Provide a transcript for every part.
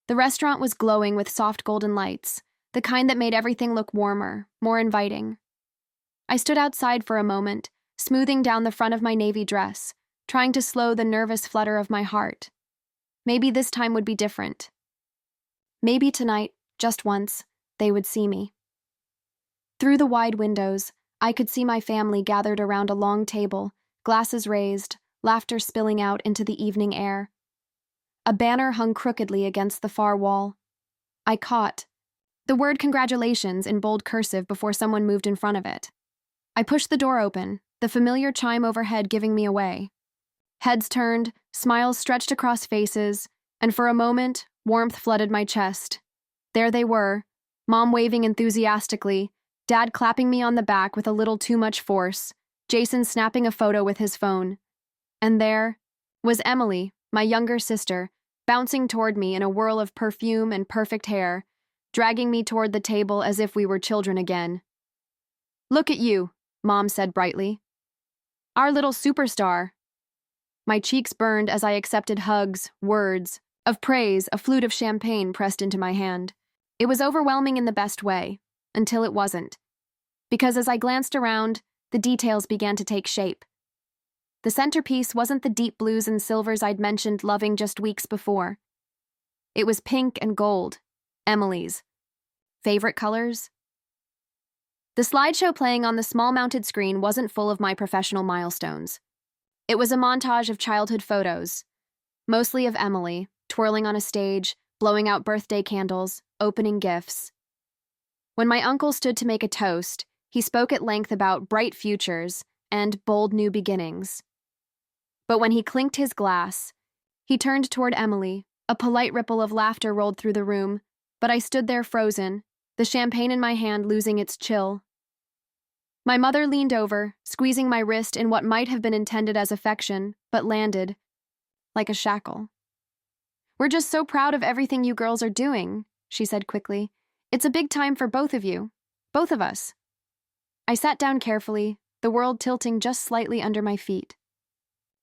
The restaurant was glowing with soft golden lights, the kind that made everything look warmer, more inviting. I stood outside for a moment, smoothing down the front of my navy dress, trying to slow the nervous flutter of my heart. Maybe this time would be different. Maybe tonight, just once, they would see me. Through the wide windows, I could see my family gathered around a long table, glasses raised, laughter spilling out into the evening air. A banner hung crookedly against the far wall. I caught the word congratulations in bold cursive before someone moved in front of it. I pushed the door open, the familiar chime overhead giving me away. Heads turned, smiles stretched across faces, and for a moment, warmth flooded my chest. There they were, Mom waving enthusiastically, Dad clapping me on the back with a little too much force, Jason snapping a photo with his phone. And there was Emily, my younger sister, bouncing toward me in a whirl of perfume and perfect hair, dragging me toward the table as if we were children again. "Look at you," Mom said brightly. "Our little superstar." My cheeks burned as I accepted hugs, words of praise, a flute of champagne pressed into my hand. It was overwhelming in the best way, until it wasn't. Because as I glanced around, the details began to take shape. The centerpiece wasn't the deep blues and silvers I'd mentioned loving just weeks before. It was pink and gold, Emily's. Favorite colors? The slideshow playing on the small mounted screen wasn't full of my professional milestones. It was a montage of childhood photos, mostly of Emily, twirling on a stage, blowing out birthday candles, opening gifts. When my uncle stood to make a toast, he spoke at length about bright futures and bold new beginnings. But when he clinked his glass, he turned toward Emily. A polite ripple of laughter rolled through the room, but I stood there frozen, the champagne in my hand losing its chill. My mother leaned over, squeezing my wrist in what might have been intended as affection, but landed like a shackle. "We're just so proud of everything you girls are doing," she said quickly. "It's a big time for both of you. Both of us." I sat down carefully, the world tilting just slightly under my feet.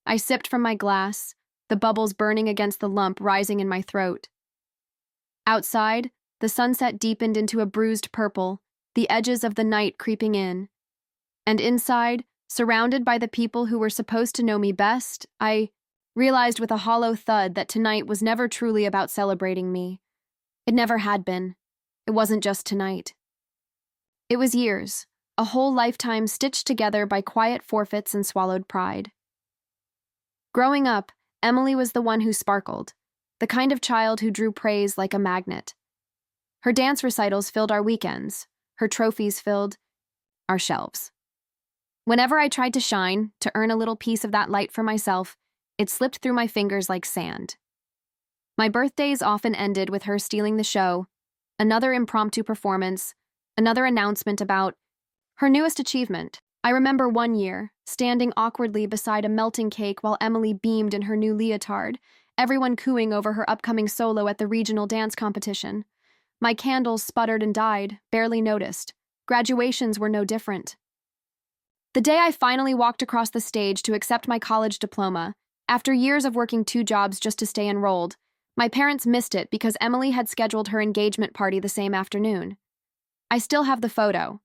I sipped from my glass, the bubbles burning against the lump rising in my throat. Outside, the sunset deepened into a bruised purple, the edges of the night creeping in. And inside, surrounded by the people who were supposed to know me best, I realized with a hollow thud that tonight was never truly about celebrating me. It never had been. It wasn't just tonight. It was years, a whole lifetime stitched together by quiet forfeits and swallowed pride. Growing up, Emily was the one who sparkled, the kind of child who drew praise like a magnet. Her dance recitals filled our weekends, her trophies filled our shelves. Whenever I tried to shine, to earn a little piece of that light for myself, it slipped through my fingers like sand. My birthdays often ended with her stealing the show, another impromptu performance, another announcement about her newest achievement. I remember one year, standing awkwardly beside a melting cake while Emily beamed in her new leotard, everyone cooing over her upcoming solo at the regional dance competition. My candles sputtered and died, barely noticed. Graduations were no different. The day I finally walked across the stage to accept my college diploma, after years of working 2 jobs just to stay enrolled, my parents missed it because Emily had scheduled her engagement party the same afternoon. I still have the photo.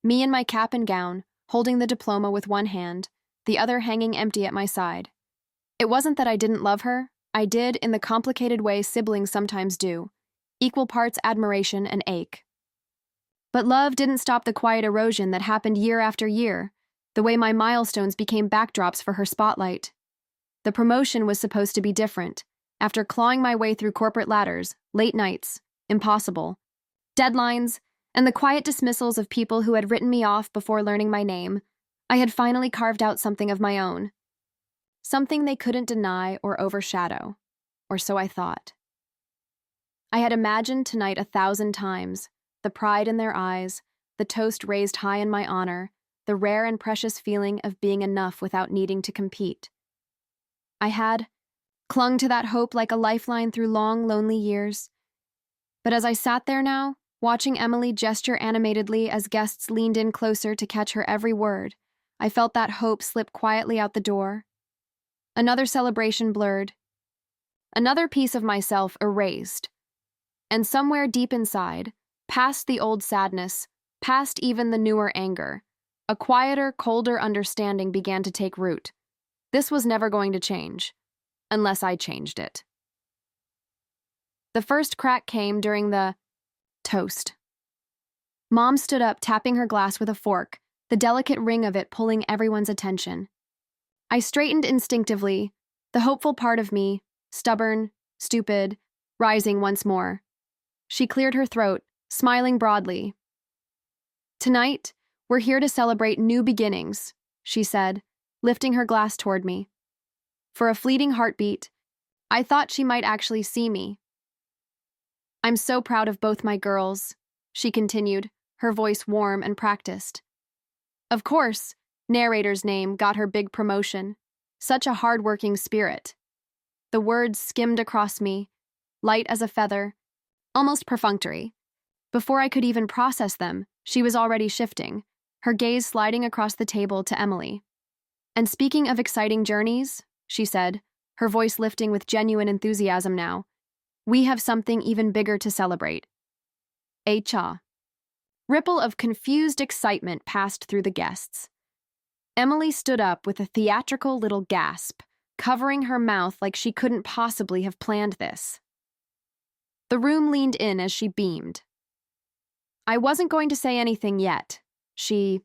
Me in my cap and gown, holding the diploma with one hand, the other hanging empty at my side. It wasn't that I didn't love her. I did in the complicated way siblings sometimes do, equal parts admiration and ache. But love didn't stop the quiet erosion that happened year after year, the way my milestones became backdrops for her spotlight. The promotion was supposed to be different. After clawing my way through corporate ladders, late nights, impossible, deadlines, and the quiet dismissals of people who had written me off before learning my name, I had finally carved out something of my own. Something they couldn't deny or overshadow, or so I thought. I had imagined tonight 1,000 times, the pride in their eyes, the toast raised high in my honor, the rare and precious feeling of being enough without needing to compete. I had clung to that hope like a lifeline through long, lonely years. But as I sat there now, watching Emily gesture animatedly as guests leaned in closer to catch her every word, I felt that hope slip quietly out the door. Another celebration blurred. Another piece of myself erased, And somewhere deep inside, past the old sadness, past even the newer anger, a quieter, colder understanding began to take root. This was never going to change, unless I changed it. The first crack came during the toast. Mom stood up, tapping her glass with a fork, the delicate ring of it pulling everyone's attention. I straightened instinctively, the hopeful part of me, stubborn, stupid, rising once more. She cleared her throat, smiling broadly. "Tonight, we're here to celebrate new beginnings," she said, lifting her glass toward me. For a fleeting heartbeat, I thought she might actually see me. "I'm so proud of both my girls," she continued, her voice warm and practiced. Of course, narrator's name got her big promotion. Such a hard-working spirit. The words skimmed across me, light as a feather, almost perfunctory. Before I could even process them, she was already shifting, her gaze sliding across the table to Emily. "And speaking of exciting journeys," she said, her voice lifting with genuine enthusiasm now, "we have something even bigger to celebrate." A cha. Ripple of confused excitement passed through the guests. Emily stood up with a theatrical little gasp, covering her mouth like she couldn't possibly have planned this. The room leaned in as she beamed. "I wasn't going to say anything yet," she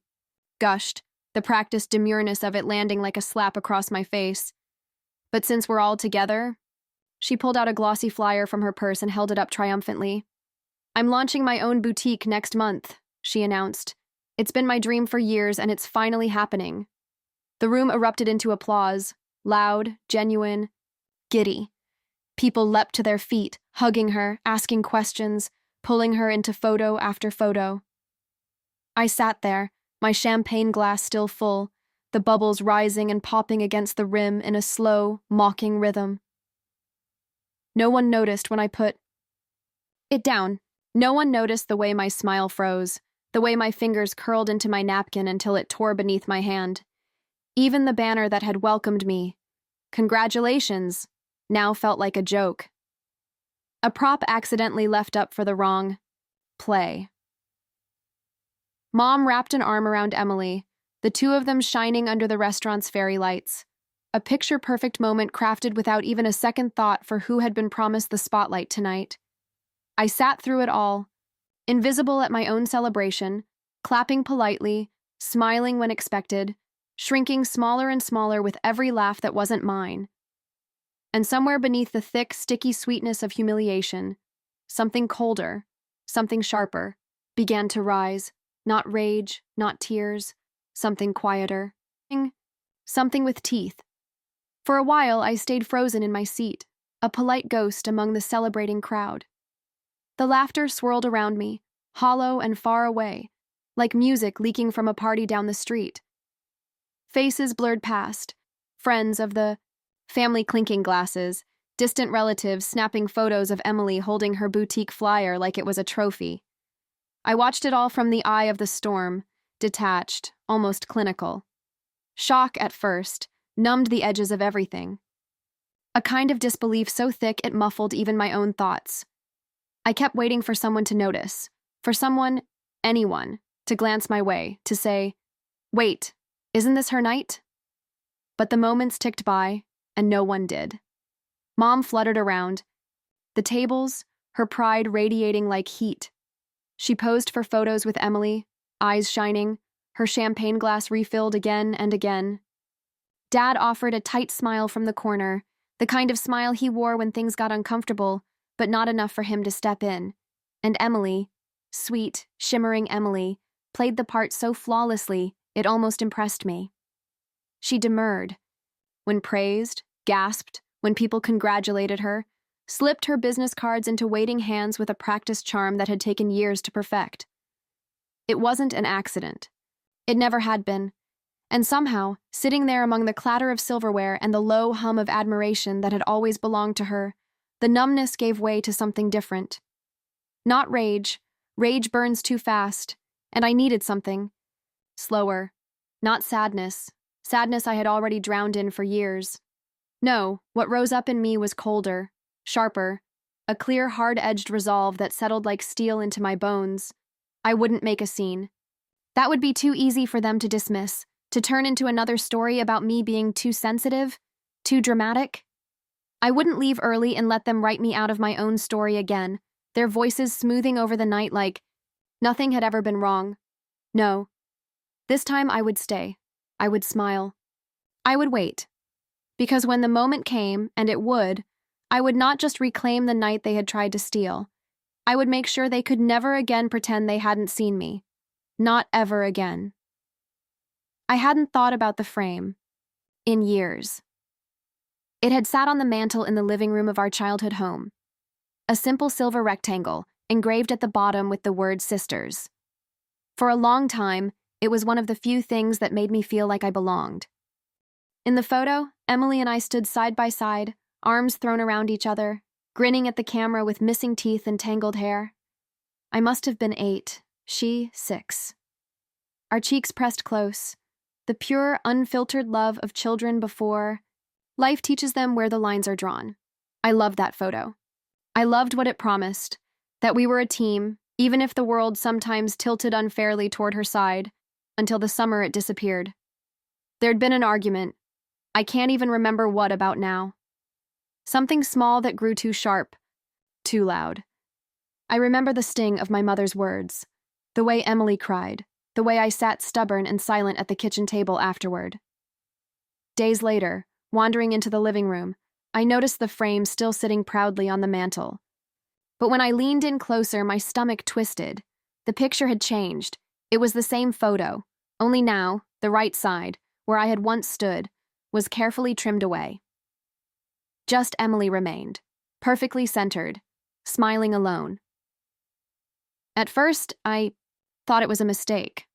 gushed, the practiced demureness of it landing like a slap across my face. "But since we're all together," she pulled out a glossy flyer from her purse and held it up triumphantly. "I'm launching my own boutique next month," she announced. "It's been my dream for years, and it's finally happening." The room erupted into applause, loud, genuine, giddy. People leapt to their feet, hugging her, asking questions, pulling her into photo after photo. I sat there, my champagne glass still full, the bubbles rising and popping against the rim in a slow, mocking rhythm. No one noticed when I put it down. No one noticed the way my smile froze, the way my fingers curled into my napkin until it tore beneath my hand. Even the banner that had welcomed me, "Congratulations," now felt like a joke. A prop accidentally left up for the wrong play. Mom wrapped an arm around Emily, the two of them shining under the restaurant's fairy lights. A picture-perfect moment crafted without even a second thought for who had been promised the spotlight tonight. I sat through it all, invisible at my own celebration, clapping politely, smiling when expected, shrinking smaller and smaller with every laugh that wasn't mine. And somewhere beneath the thick, sticky sweetness of humiliation, something colder, something sharper, began to rise. Not rage, not tears, something quieter. Something with teeth. For a while, I stayed frozen in my seat, a polite ghost among the celebrating crowd. The laughter swirled around me, hollow and far away, like music leaking from a party down the street. Faces blurred past, friends of the family clinking glasses, distant relatives snapping photos of Emily holding her boutique flyer like it was a trophy. I watched it all from the eye of the storm, detached, almost clinical. Shock at first, numbed the edges of everything. A kind of disbelief so thick it muffled even my own thoughts. I kept waiting for someone to notice, for someone, anyone, to glance my way, to say, "Wait, isn't this her night?" But the moments ticked by, and no one did. Mom fluttered around, the tables, her pride radiating like heat. She posed for photos with Emily, eyes shining, her champagne glass refilled again and again. Dad offered a tight smile from the corner, the kind of smile he wore when things got uncomfortable, but not enough for him to step in. And Emily, sweet, shimmering Emily, played the part so flawlessly it almost impressed me. She demurred. When praised, gasped, when people congratulated her, slipped her business cards into waiting hands with a practiced charm that had taken years to perfect. It wasn't an accident. It never had been. And somehow, sitting there among the clatter of silverware and the low hum of admiration that had always belonged to her, the numbness gave way to something different. Not rage. Rage burns too fast, and I needed something. Slower. Not sadness. Sadness I had already drowned in for years. No, what rose up in me was colder, sharper, a clear, hard-edged resolve that settled like steel into my bones. I wouldn't make a scene. That would be too easy for them to dismiss, to turn into another story about me being too sensitive, too dramatic. I wouldn't leave early and let them write me out of my own story again, their voices smoothing over the night like nothing had ever been wrong. No. This time I would stay. I would smile. I would wait. Because when the moment came, and it would, I would not just reclaim the night they had tried to steal. I would make sure they could never again pretend they hadn't seen me. Not ever again. I hadn't thought about the frame in years. It had sat on the mantel in the living room of our childhood home. A simple silver rectangle, engraved at the bottom with the word sisters. For a long time, it was one of the few things that made me feel like I belonged. In the photo, Emily and I stood side by side, arms thrown around each other, grinning at the camera with missing teeth and tangled hair. I must have been 8, she 6. Our cheeks pressed close, the pure, unfiltered love of children before life teaches them where the lines are drawn. I loved that photo. I loved what it promised, that we were a team, even if the world sometimes tilted unfairly toward her side, until the summer it disappeared. There'd been an argument. I can't even remember what about now. Something small that grew too sharp, too loud. I remember the sting of my mother's words, the way Emily cried, the way I sat stubborn and silent at the kitchen table afterward. Days later, wandering into the living room, I noticed the frame still sitting proudly on the mantel. But when I leaned in closer, my stomach twisted. The picture had changed. It was the same photo, only now, the right side, where I had once stood, was carefully trimmed away. Just Emily remained, perfectly centered, smiling alone. At first, I thought it was a mistake,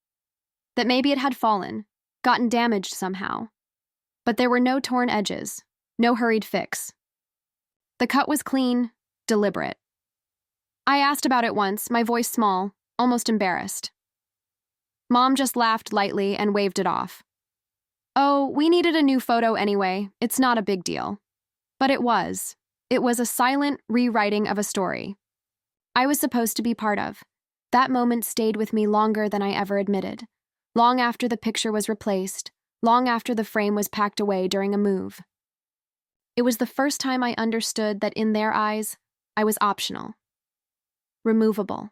that maybe it had fallen, gotten damaged somehow. But there were no torn edges, no hurried fix. The cut was clean, deliberate. I asked about it once, my voice small, almost embarrassed. Mom just laughed lightly and waved it off. Oh, we needed a new photo anyway, it's not a big deal. But it was. It was a silent rewriting of a story I was supposed to be part of. That moment stayed with me longer than I ever admitted. Long after the picture was replaced, long after the frame was packed away during a move. It was the first time I understood that in their eyes, I was optional. Removable.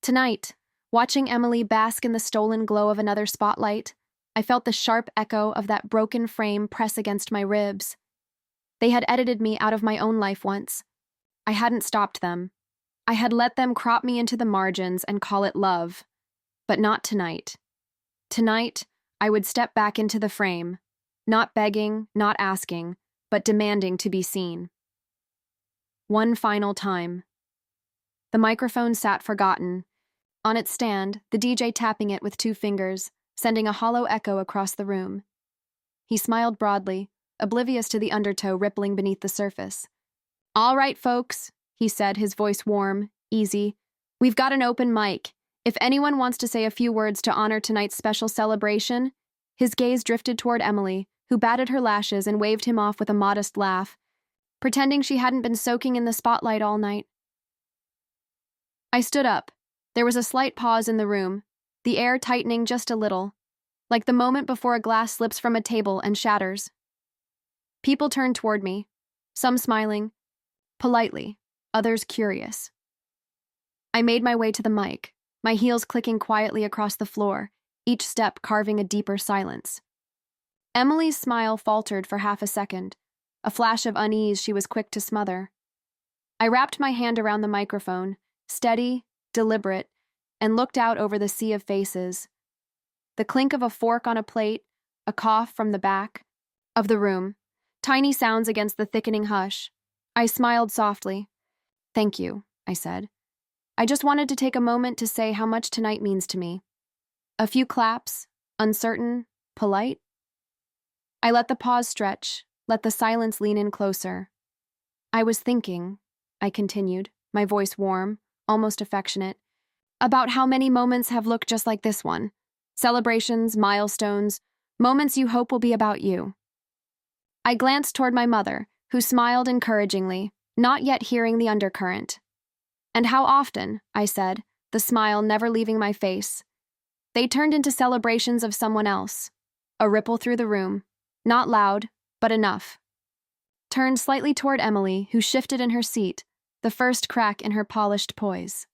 Tonight, watching Emily bask in the stolen glow of another spotlight, I felt the sharp echo of that broken frame press against my ribs. They had edited me out of my own life once. I hadn't stopped them. I had let them crop me into the margins and call it love. But not tonight. Tonight, I would step back into the frame, not begging, not asking, but demanding to be seen. One final time. The microphone sat forgotten. On its stand, the DJ tapping it with 2 fingers, sending a hollow echo across the room. He smiled broadly, oblivious to the undertow rippling beneath the surface. All right, folks, he said, his voice warm, easy. We've got an open mic. If anyone wants to say a few words to honor tonight's special celebration. His gaze drifted toward Emily, who batted her lashes and waved him off with a modest laugh, pretending she hadn't been soaking in the spotlight all night. I stood up. There was a slight pause in the room, the air tightening just a little, like the moment before a glass slips from a table and shatters. People turned toward me, some smiling, politely, others curious. I made my way to the mic, my heels clicking quietly across the floor, each step carving a deeper silence. Emily's smile faltered for half a second, a flash of unease she was quick to smother. I wrapped my hand around the microphone, steady, deliberate, and looked out over the sea of faces. The clink of a fork on a plate, a cough from the back of the room, tiny sounds against the thickening hush. I smiled softly. Thank you, I said. I just wanted to take a moment to say how much tonight means to me. A few claps, uncertain, polite. I let the pause stretch, let the silence lean in closer. I was thinking, I continued, my voice warm, almost affectionate, about how many moments have looked just like this one. Celebrations, milestones, moments you hope will be about you. I glanced toward my mother, who smiled encouragingly, not yet hearing the undercurrent. "And how often," I said, the smile never leaving my face. "They turned into celebrations of someone else." A ripple through the room, not loud, but enough. Turned slightly toward Emily, who shifted in her seat, the first crack in her polished poise.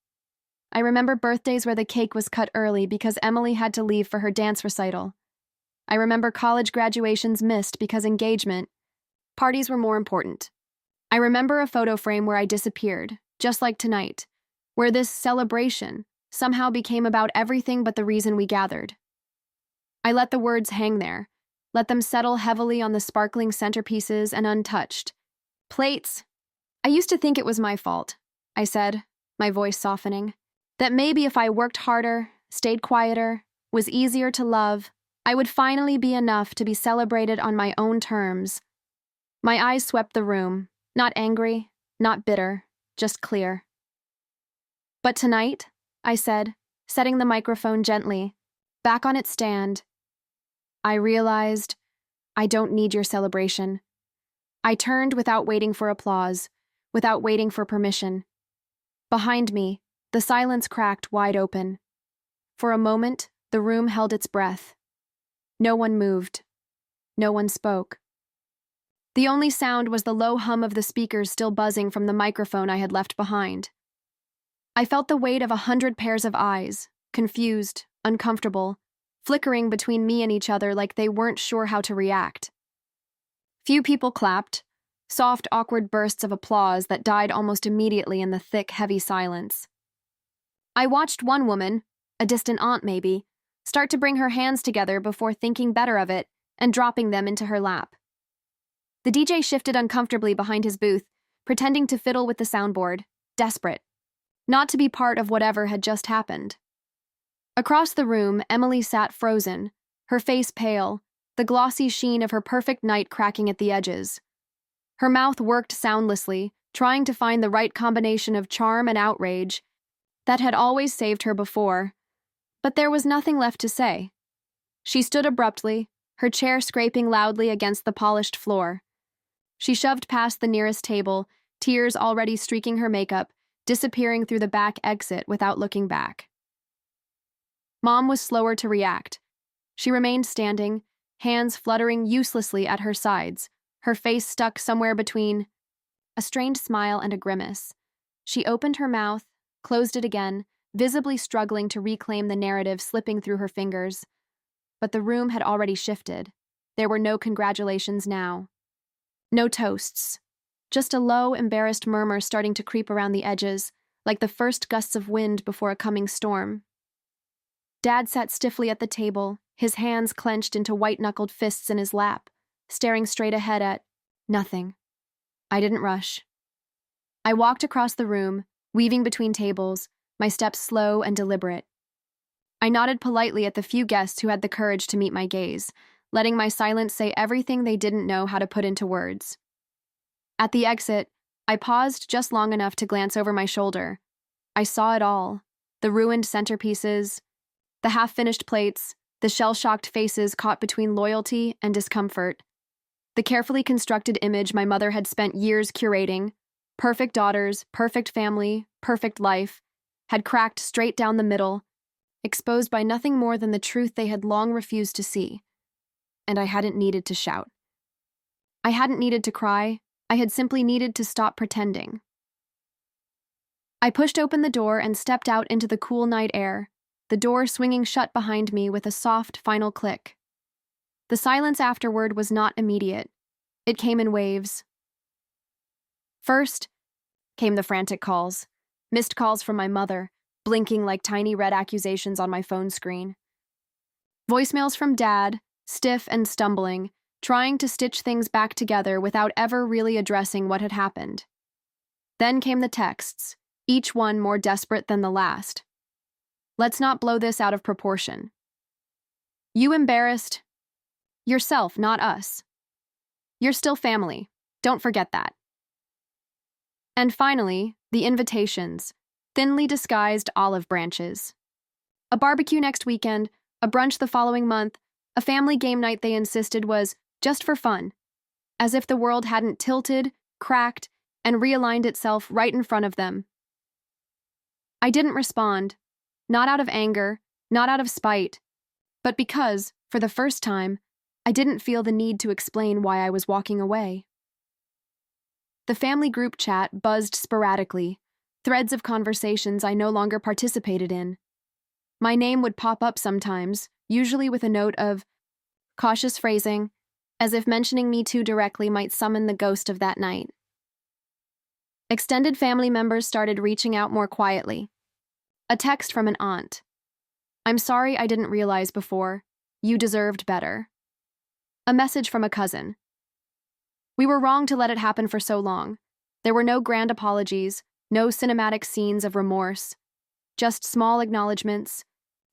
I remember birthdays where the cake was cut early because Emily had to leave for her dance recital. I remember college graduations missed because engagement parties were more important. I remember a photo frame where I disappeared, just like tonight, where this celebration somehow became about everything but the reason we gathered. I let the words hang there, let them settle heavily on the sparkling centerpieces and untouched. "Plates. I used to think it was my fault," I said, my voice softening. "That maybe if I worked harder, stayed quieter, was easier to love, I would finally be enough to be celebrated on my own terms." My eyes swept the room, not angry, not bitter, just clear. "But tonight," I said, setting the microphone gently, back on its stand, "I realized I don't need your celebration." I turned without waiting for applause, without waiting for permission. Behind me, the silence cracked wide open. For a moment, the room held its breath. No one moved. No one spoke. The only sound was the low hum of the speakers still buzzing from the microphone I had left behind. I felt the weight of 100 pairs of eyes, confused, uncomfortable, flickering between me and each other like they weren't sure how to react. Few people clapped, soft, awkward bursts of applause that died almost immediately in the thick, heavy silence. I watched one woman, a distant aunt maybe, start to bring her hands together before thinking better of it and dropping them into her lap. The DJ shifted uncomfortably behind his booth, pretending to fiddle with the soundboard, desperate, not to be part of whatever had just happened. Across the room, Emily sat frozen, her face pale, the glossy sheen of her perfect night cracking at the edges. Her mouth worked soundlessly, trying to find the right combination of charm and outrage that had always saved her before, but there was nothing left to say. She stood abruptly, her chair scraping loudly against the polished floor. She shoved past the nearest table, tears already streaking her makeup, disappearing through the back exit without looking back. Mom was slower to react. She remained standing, hands fluttering uselessly at her sides, her face stuck somewhere between a strained smile and a grimace. She opened her mouth, closed it again, visibly struggling to reclaim the narrative slipping through her fingers. But the room had already shifted. There were no congratulations now. No toasts. Just a low, embarrassed murmur starting to creep around the edges, like the first gusts of wind before a coming storm. Dad sat stiffly at the table, his hands clenched into white-knuckled fists in his lap, staring straight ahead at nothing. I didn't rush. I walked across the room, weaving between tables, my steps slow and deliberate. I nodded politely at the few guests who had the courage to meet my gaze, letting my silence say everything they didn't know how to put into words. At the exit, I paused just long enough to glance over my shoulder. I saw it all, the ruined centerpieces, the half-finished plates, the shell-shocked faces caught between loyalty and discomfort, the carefully constructed image my mother had spent years curating, perfect daughters, perfect family, perfect life, had cracked straight down the middle, exposed by nothing more than the truth they had long refused to see. And I hadn't needed to shout. I hadn't needed to cry. I had simply needed to stop pretending. I pushed open the door and stepped out into the cool night air, the door swinging shut behind me with a soft, final click. The silence afterward was not immediate. It came in waves. First came the frantic calls, missed calls from my mother, blinking like tiny red accusations on my phone screen. Voicemails from Dad, stiff and stumbling, trying to stitch things back together without ever really addressing what had happened. Then came the texts, each one more desperate than the last. Let's not blow this out of proportion. You embarrassed yourself, not us. You're still family. Don't forget that. And finally, the invitations, thinly disguised olive branches. A barbecue next weekend, a brunch the following month, a family game night they insisted was just for fun, as if the world hadn't tilted, cracked, and realigned itself right in front of them. I didn't respond, not out of anger, not out of spite, but because, for the first time, I didn't feel the need to explain why I was walking away. The family group chat buzzed sporadically, threads of conversations I no longer participated in. My name would pop up sometimes, usually with a note of cautious phrasing, as if mentioning me too directly might summon the ghost of that night. Extended family members started reaching out more quietly. A text from an aunt. "I'm sorry I didn't realize before. You deserved better." A message from a cousin. "We were wrong to let it happen for so long. There were no grand apologies, no cinematic scenes of remorse, just small acknowledgments,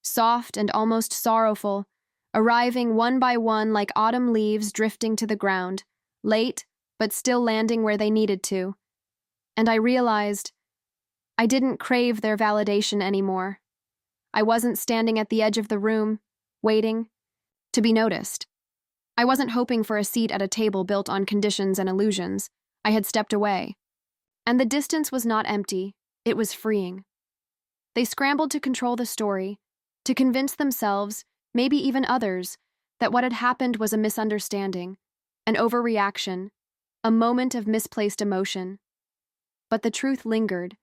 soft and almost sorrowful, arriving one by one like autumn leaves drifting to the ground, late, but still landing where they needed to. And I realized I didn't crave their validation anymore. I wasn't standing at the edge of the room, waiting to be noticed. I wasn't hoping for a seat at a table built on conditions and illusions. I had stepped away. And the distance was not empty, it was freeing. They scrambled to control the story, to convince themselves, maybe even others, that what had happened was a misunderstanding, an overreaction, a moment of misplaced emotion. But the truth lingered,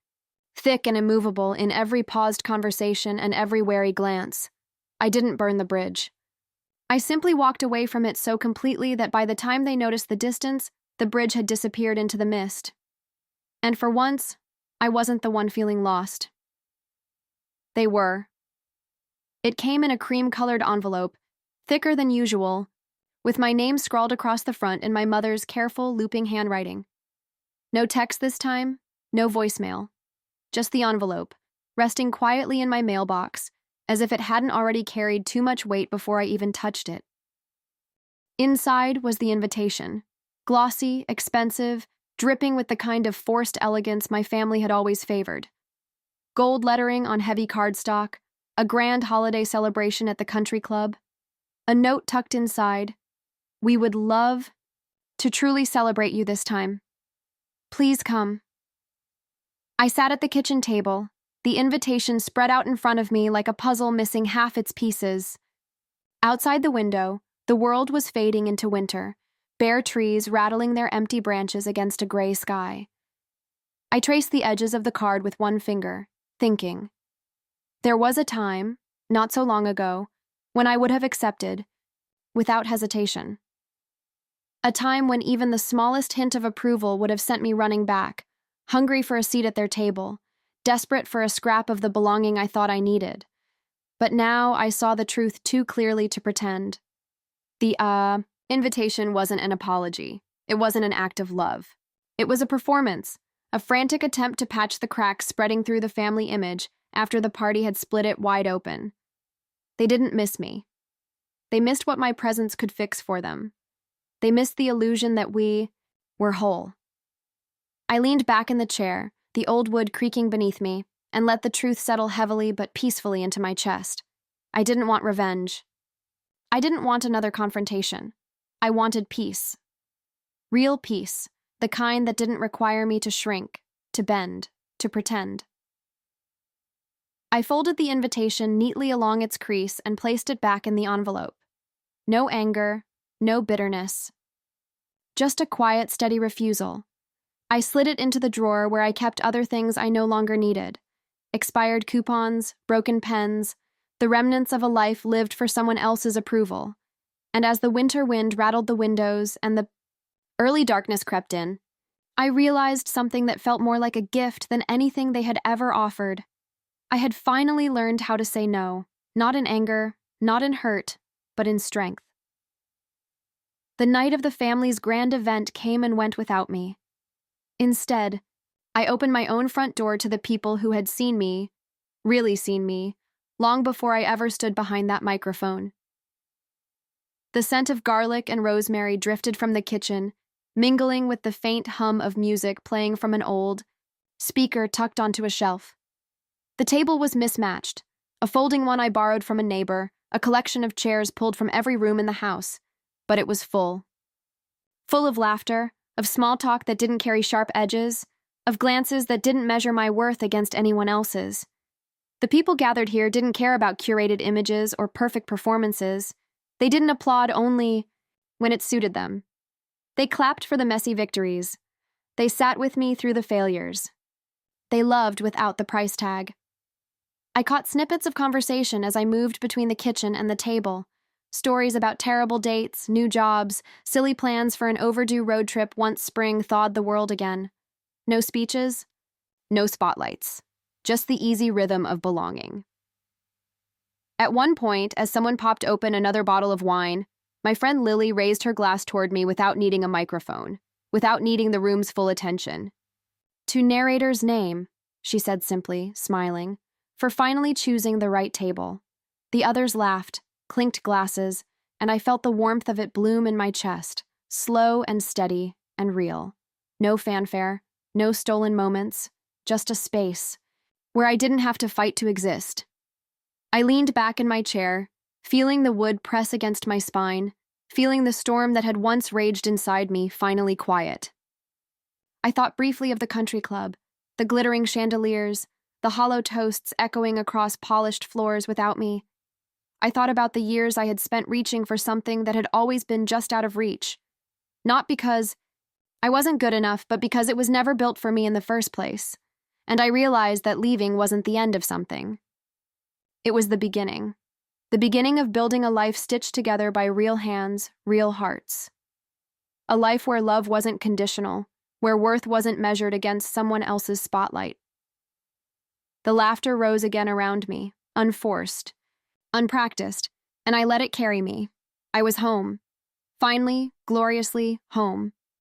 thick and immovable in every paused conversation and every wary glance. I didn't burn the bridge. I simply walked away from it so completely that by the time they noticed the distance, the bridge had disappeared into the mist. And for once, I wasn't the one feeling lost. They were. It came in a cream-colored envelope, thicker than usual, with my name scrawled across the front in my mother's careful, looping handwriting. No text this time, no voicemail. Just the envelope, resting quietly in my mailbox, as if it hadn't already carried too much weight before I even touched it. Inside was the invitation, glossy, expensive, dripping with the kind of forced elegance my family had always favored. Gold lettering on heavy cardstock, a grand holiday celebration at the country club, a note tucked inside. "We would love to truly celebrate you this time. Please come." I sat at the kitchen table, the invitation spread out in front of me like a puzzle missing half its pieces. Outside the window, the world was fading into winter, bare trees rattling their empty branches against a gray sky. I traced the edges of the card with one finger, thinking. There was a time, not so long ago, when I would have accepted, without hesitation. A time when even the smallest hint of approval would have sent me running back, hungry for a seat at their table, desperate for a scrap of the belonging I thought I needed. But now I saw the truth too clearly to pretend. The, invitation wasn't an apology. It wasn't an act of love. It was a performance, a frantic attempt to patch the cracks spreading through the family image after the party had split it wide open. They didn't miss me. They missed what my presence could fix for them. They missed the illusion that we were whole. I leaned back in the chair, the old wood creaking beneath me, and let the truth settle heavily but peacefully into my chest. I didn't want revenge. I didn't want another confrontation. I wanted peace. Real peace, the kind that didn't require me to shrink, to bend, to pretend. I folded the invitation neatly along its crease and placed it back in the envelope. No anger, no bitterness. Just a quiet, steady refusal. I slid it into the drawer where I kept other things I no longer needed. Expired coupons, broken pens, the remnants of a life lived for someone else's approval. And as the winter wind rattled the windows and the early darkness crept in, I realized something that felt more like a gift than anything they had ever offered. I had finally learned how to say no, not in anger, not in hurt, but in strength. The night of the family's grand event came and went without me. Instead, I opened my own front door to the people who had seen me, really seen me, long before I ever stood behind that microphone. The scent of garlic and rosemary drifted from the kitchen, mingling with the faint hum of music playing from an old speaker tucked onto a shelf. The table was mismatched, a folding one I borrowed from a neighbor, a collection of chairs pulled from every room in the house, but it was full. Full of laughter, of small talk that didn't carry sharp edges, of glances that didn't measure my worth against anyone else's. The people gathered here didn't care about curated images or perfect performances. They didn't applaud only when it suited them. They clapped for the messy victories. They sat with me through the failures. They loved without the price tag. I caught snippets of conversation as I moved between the kitchen and the table. Stories about terrible dates, new jobs, silly plans for an overdue road trip once spring thawed the world again. No speeches, no spotlights, just the easy rhythm of belonging. At one point, as someone popped open another bottle of wine, my friend Lily raised her glass toward me without needing a microphone, without needing the room's full attention. "To narrator's name," she said simply, smiling, for finally choosing the right table. The others laughed, clinked glasses, and I felt the warmth of it bloom in my chest, slow and steady and real. No fanfare, no stolen moments, just a space where I didn't have to fight to exist. I leaned back in my chair, feeling the wood press against my spine, feeling the storm that had once raged inside me finally quiet. I thought briefly of the country club, the glittering chandeliers, the hollow toasts echoing across polished floors without me. I thought about the years I had spent reaching for something that had always been just out of reach. Not because I wasn't good enough, but because it was never built for me in the first place. And I realized that leaving wasn't the end of something. It was the beginning of building a life stitched together by real hands, real hearts. A life where love wasn't conditional, where worth wasn't measured against someone else's spotlight. The laughter rose again around me, unforced, unpracticed, and I let it carry me. I was home. Finally, gloriously home.